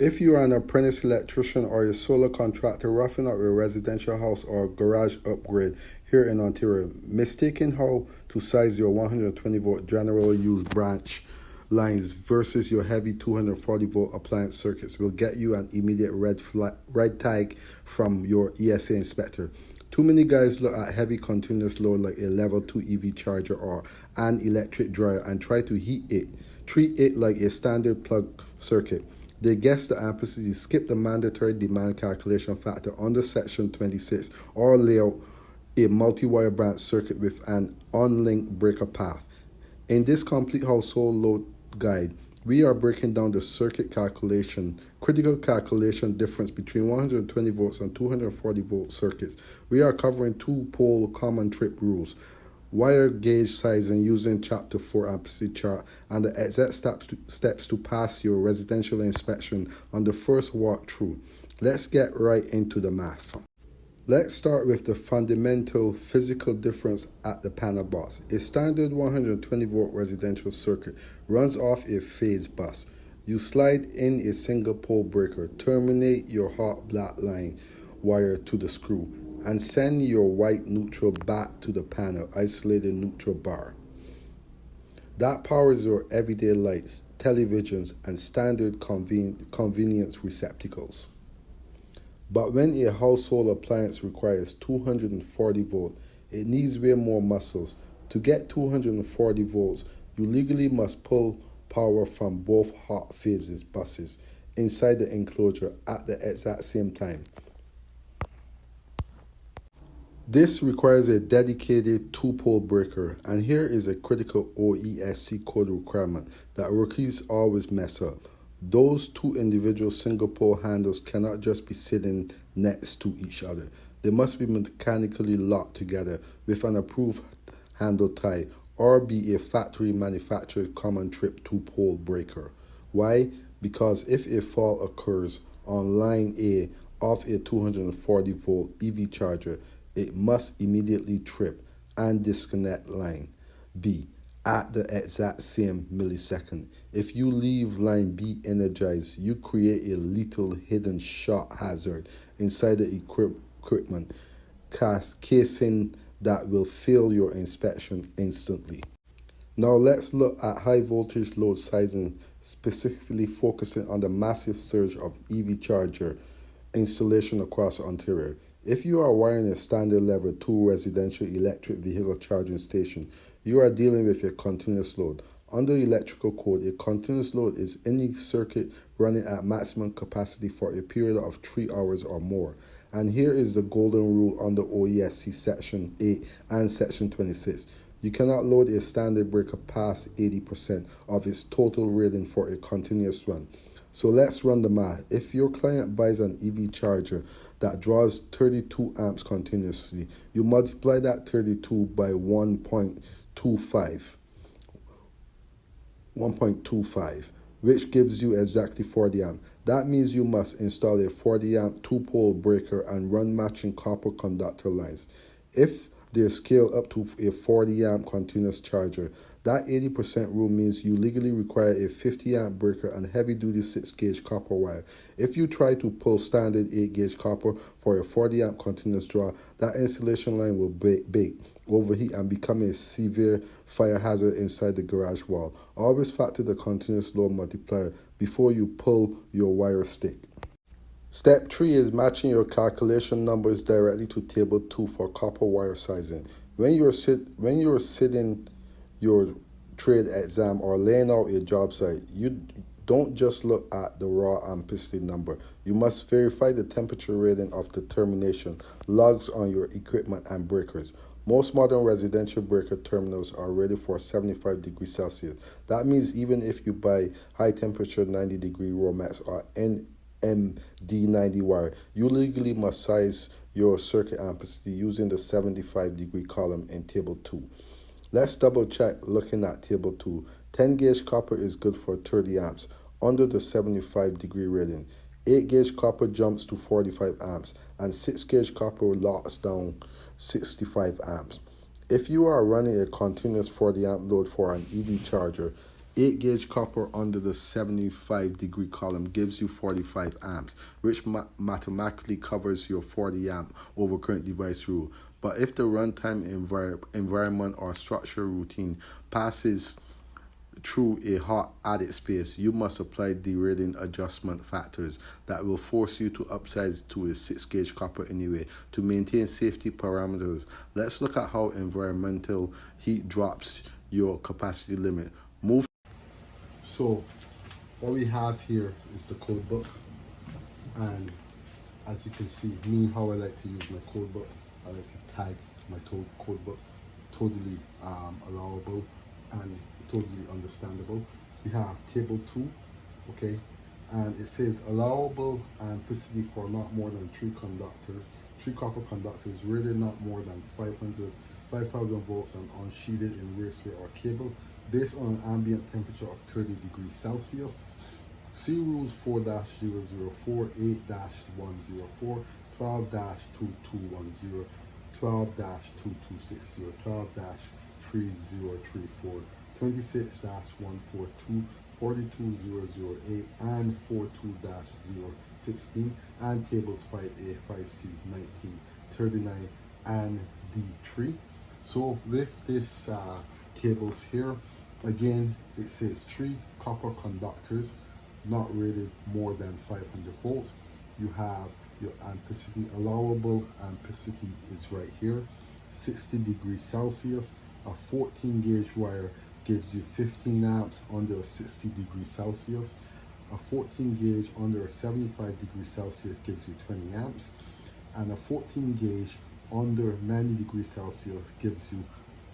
If you are an apprentice electrician or a solar contractor roughing up your residential house or garage upgrade here in Ontario, mistaking how to size your 120 volt general use branch lines versus your heavy 240 volt appliance circuits will get you an immediate red tag from your ESA inspector. Too many guys look at heavy continuous load like a level 2 EV charger or an electric dryer and try to treat it like a standard plug circuit. They guess the ampacity, skip the mandatory demand calculation factor under Section 26, or lay out a multi-wire branch circuit with an unlinked breaker path. In this complete household load guide, we are breaking down the critical calculation difference between 120 volts and 240 volt circuits. We are covering two-pole common trip rules, wire gauge sizing using Chapter 4 ampacity chart, and the exact steps to pass your residential inspection on the first walkthrough. Let's get right into the math. Let's start with the fundamental physical difference at the panel box. A standard 120 volt residential circuit runs off a phase bus. You slide in a single pole breaker, terminate your hot black line wire to the screw, and send your white neutral back to the panel isolated neutral bar. That powers your everyday lights, televisions, and standard convenience receptacles. But when a household appliance requires 240 volts, it needs way more muscles. To get 240 volts, you legally must pull power from both hot phases buses inside the enclosure at the exact same time. This requires a dedicated two-pole breaker, and here is a critical OESC code requirement that rookies always mess up. Those two individual single-pole handles cannot just be sitting next to each other. They must be mechanically locked together with an approved handle tie or be a factory manufactured common trip two-pole breaker. Why? Because if a fault occurs on line A of a 240 volt EV charger, it must immediately trip and disconnect line B at the exact same millisecond. If you leave line B energized, you create a lethal hidden short hazard inside the equipment casing that will fail your inspection instantly. Now let's look at high voltage load sizing, specifically focusing on the massive surge of EV charger installation across Ontario. If you are wiring a standard level 2 residential electric vehicle charging station, you are dealing with a continuous load. Under electrical code, a continuous load is any circuit running at maximum capacity for a period of 3 hours or more. And here is the golden rule under OESC Section 8 and Section 26. You cannot load a standard breaker past 80% of its total rating for a continuous run. So let's run the math. If your client buys an EV charger that draws 32 amps continuously, you multiply that 32 by 1.25, which gives you exactly 40 amp. That means you must install a 40 amp two-pole breaker and run matching copper conductor lines. If they scale up to a 40 amp continuous charger, that 80% rule means you legally require a 50 amp breaker and heavy duty 6 gauge copper wire. If you try to pull standard 8 gauge copper for a 40 amp continuous draw, that installation line will bake, overheat, and become a severe fire hazard inside the garage wall. Always factor the continuous load multiplier before you pull your wire stick. Step 3 is matching your calculation numbers directly to Table 2 for copper wire sizing. When you're sitting your trade exam or laying out a job site, you don't just look at the raw ampacity number. You must verify the temperature rating of the termination logs on your equipment and breakers. Most modern residential breaker terminals are rated for 75 degrees Celsius. That means even if you buy high temperature 90 degree Romex or MD90 wire, you legally must size your circuit ampacity using the 75 degree column in Table 2. Let's double check looking at Table 2. 10 gauge copper is good for 30 amps under the 75 degree rating. 8 gauge copper jumps to 45 amps and 6 gauge copper locks down 65 amps. If you are running a continuous 40 amp load for an EV charger, 8 gauge copper under the 75-degree column gives you 45 amps, which mathematically covers your 40 amp overcurrent device rule. But if the runtime environment or structure routine passes through a hot added space, you must apply derating adjustment factors that will force you to upsize to a 6 gauge copper anyway to maintain safety parameters. Let's look at how environmental heat drops your capacity limit. So what we have here is the code book, and as you can see, how I like to use my code book, I like to tag my code book totally allowable and totally understandable. We have table 2, okay, and it says allowable ampacity for not more than 3 copper conductors rated not more than 5,000 volts and unsheathed in raceway or cable, based on an ambient temperature of 30 degrees Celsius. See rules 4-004, 8-104, 12-2210, 12-2260, 12-3034, 26-142, 42008, and 42-016, and tables 5A, 5C, 19, 39, and D3. So with this tables here, again, it says 3 copper conductors not rated more than 500 volts. You have your ampacity, allowable ampacity is right here, 60 degrees Celsius. A 14 gauge wire gives you 15 amps under 60 degrees Celsius. A 14 gauge under 75 degrees Celsius gives you 20 amps. And a 14 gauge under 90 degrees Celsius gives you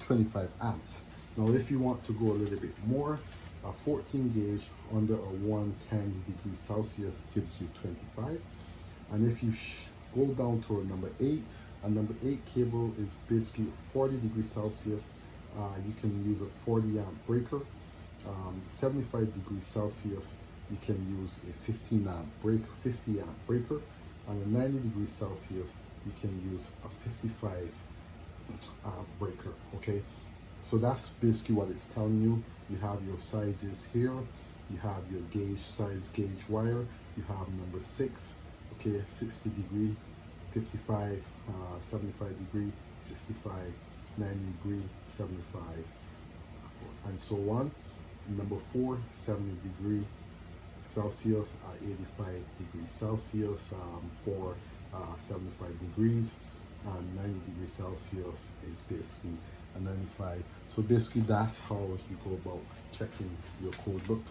25 amps. Now if you want to go a little bit more, a 14 gauge under a 110 degrees Celsius gives you 25. And if you go down to a number 8, a number 8 cable is basically 40 degrees Celsius. You can use a 40 amp breaker. 75 degrees Celsius, you can use a 50 amp breaker. And a 90 degrees Celsius, you can use a 55 breaker. Okay, so that's basically what it's telling you. You have your sizes here, you have your gauge wire, you have number 6, okay, 60 degree, 55, 75 degree, 65, 90 degree, 75, and so on. Number 4, 70 degree Celsius, 85 degrees Celsius for 75 degrees, and 90 degrees Celsius is basically a 95. So basically that's how you go about checking your code book.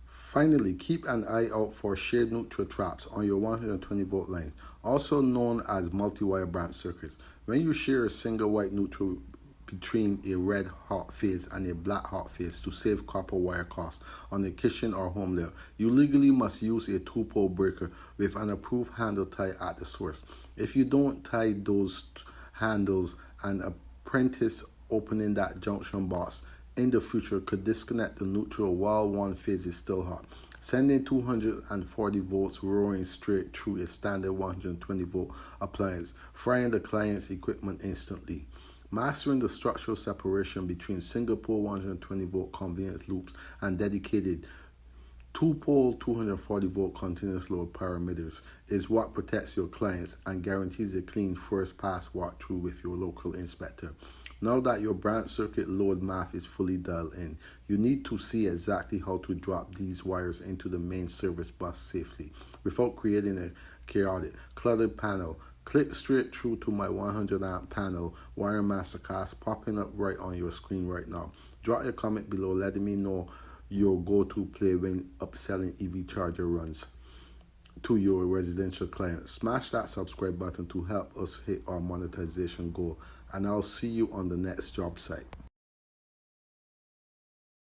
Finally, keep an eye out for shared neutral traps on your 120 volt line, also known as multi-wire branch circuits. When you share a single white neutral between a red hot phase and a black hot phase to save copper wire costs on a kitchen or home layout, you legally must use a 2-pole breaker with an approved handle tie at the source. If you don't tie those handles, an apprentice opening that junction box in the future could disconnect the neutral while one phase is still hot, sending 240 volts roaring straight through a standard 120 volt appliance, frying the client's equipment instantly. Mastering the structural separation between single pole 120 volt convenience loops and dedicated 2-pole 240 volt continuous load parameters is what protects your clients and guarantees a clean first pass walkthrough with your local inspector. Now that your branch circuit load math is fully dialed in, you need to see exactly how to drop these wires into the main service bus safely without creating a chaotic, cluttered panel. Click straight through to my 100 amp panel wiring masterclass popping up right on your screen right now. Drop your comment below letting me know your go-to play when upselling EV charger runs to your residential client. Smash that subscribe button to help us hit our monetization goal, and I'll see you on the next job site.